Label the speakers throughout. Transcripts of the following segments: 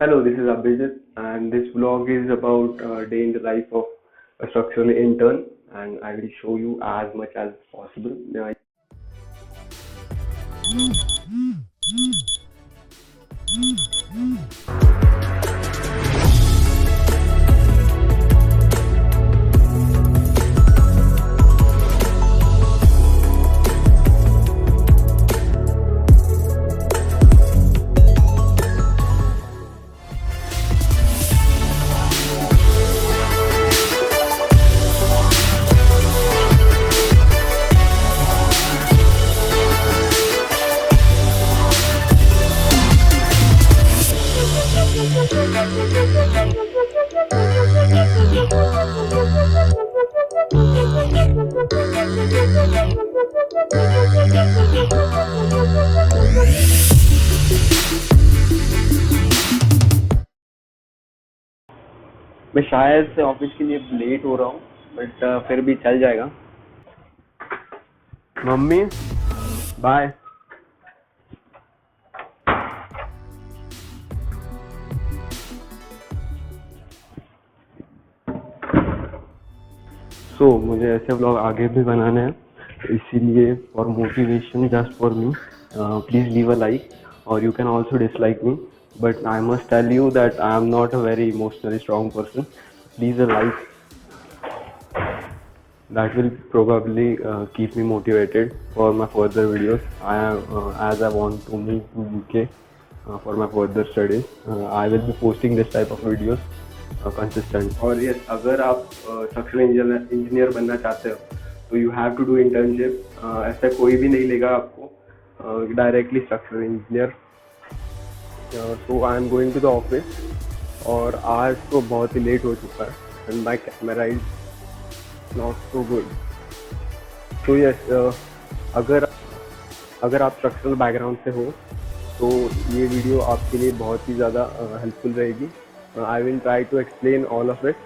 Speaker 1: Hello, this is Abhijit, and this vlog is about day in the life of a structural intern, and I will show you as much as possible. मैं शायद से office के लिए late हो रहा हूँ, but फिर भी चल जाएगा। Mummy, bye. मुझे ऐसे व्लॉग आगे भी बनाने हैं, इसीलिए for motivation just for me, please leave a like, और you can also dislike me, but I must tell you that I am not a very emotionally strong person. Please a like, that will probably keep me motivated for my further videos. As I want to move to UK for my further studies. I will be posting this type of videos consistent. और yes, अगर आप structural engineer बनना चाहते हो तो you have to do internship. ऐसा कोई भी नहीं लेगा आपको directly structural engineer. So I am going to the office, और आज तो बहुत ही लेट हो चुका है, and my camera is not so good. तो यस, अगर आप स्ट्रक्चरल बैकग्राउंड से हो तो ये वीडियो आपके लिए बहुत ही ज़्यादा हेल्पफुल रहेगी। I will try to explain all of it.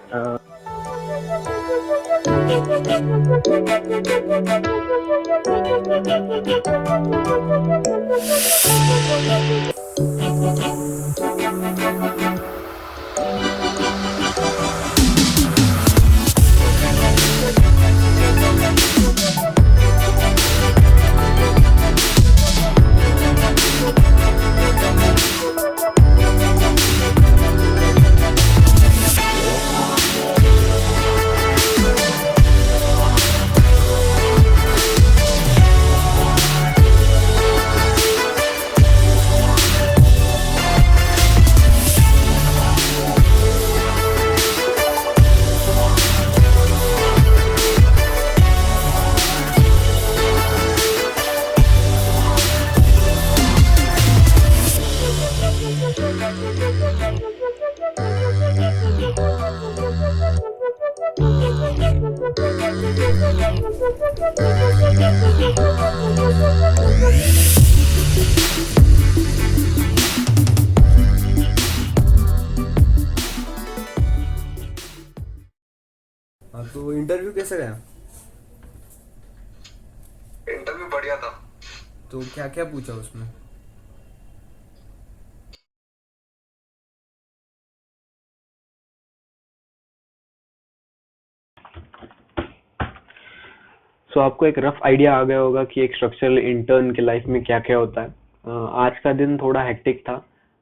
Speaker 2: हाँ, तो इंटरव्यू कैसे गया?
Speaker 3: इंटरव्यू बढ़िया था।
Speaker 2: तो क्या क्या पूछा उसमें?
Speaker 1: आपको एक रफ आइडिया आ गया होगा कि एक स्ट्रक्चरल इंटर्न के लाइफ में क्या क्या होता है। आज का दिन थोड़ा हेक्टिक था,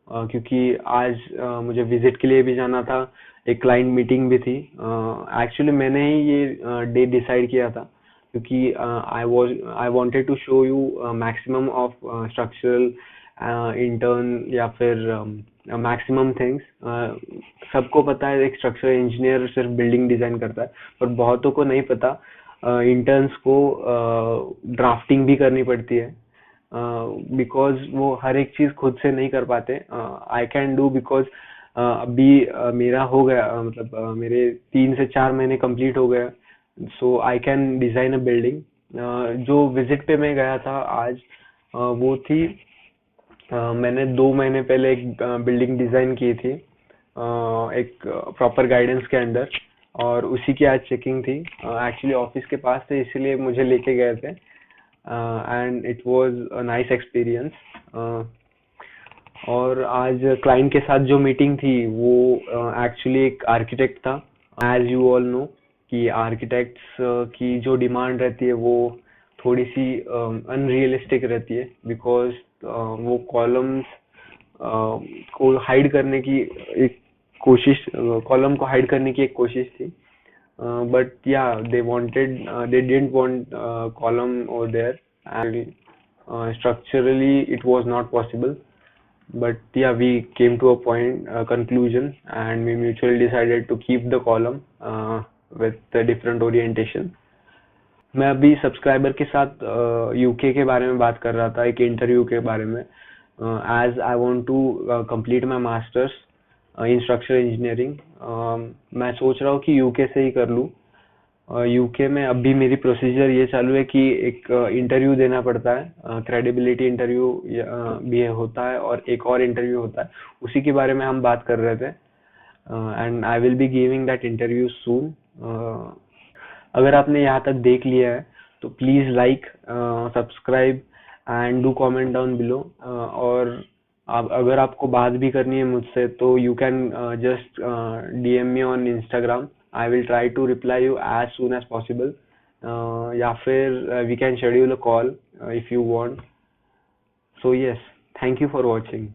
Speaker 1: क्योंकि आज मुझे विजिट के लिए भी जाना था, एक क्लाइंट मीटिंग भी थी। एक्चुअली मैंने ही ये डे डिसाइड किया था, क्योंकि I wanted to show you maximum of structural intern, या फिर मैक्सिमम थिंग्स। सबको पता है एक स्ट्रक्चरल इंजीनियर सिर्फ बिल्डिंग डिजाइन करता है, पर बहुतों को नहीं पता इंटर्न्स को ड्राफ्टिंग भी करनी पड़ती है, बिकॉज वो हर एक चीज खुद से नहीं कर पाते। आई कैन डू, बिकॉज अभी मेरा हो गया, मतलब मेरे 3 से 4 महीने कंप्लीट हो गया, so I can design a building. जो विजिट पे मैं गया था आज, वो थी, मैंने 2 महीने पहले एक बिल्डिंग डिजाइन की थी, एक प्रॉपर गाइडेंस के अंडर, और उसी की आज चेकिंग थी। एक्चुअली ऑफिस के पास थे, इसीलिए मुझे लेके गए थे, and it was a nice experience. और आज क्लाइंट के साथ जो मीटिंग थी वो एक्चुअली एक आर्किटेक्ट था। एज यू ऑल नो कि आर्किटेक्ट्स की जो डिमांड रहती है वो थोड़ी सी अनरियलिस्टिक रहती है, बिकॉज वो कॉलम्स को हाइड करने की एक कोशिश कॉलम को हाइड करने की एक कोशिश थी। But yeah, they didn't want column over there, and structurally it was not possible. But yeah, we came to a conclusion, and we mutually decided to keep the column with the different orientation. मैं अभी subscriber के साथ UK के बारे में बात कर रहा था, एक इंटरव्यू के बारे में। As I want to complete my masters in structural engineering, मैं सोच रहा हूँ कि यूके से ही कर लूँ। यूके में अभी मेरी प्रोसीजर ये चालू है कि एक इंटरव्यू देना पड़ता है, क्रेडिबिलिटी इंटरव्यू भी होता है और एक और इंटरव्यू होता है, उसी के बारे में हम बात कर रहे थे। And I will be giving that interview soon. अगर आपने यहाँ तक देख लिया है तो please like, subscribe and do comment down below. और अगर आपको बात भी करनी है मुझसे तो you can just DM me on Instagram. I will try to reply you as soon as possible, या फिर we can schedule a call if you want. So yes, thank you for watching.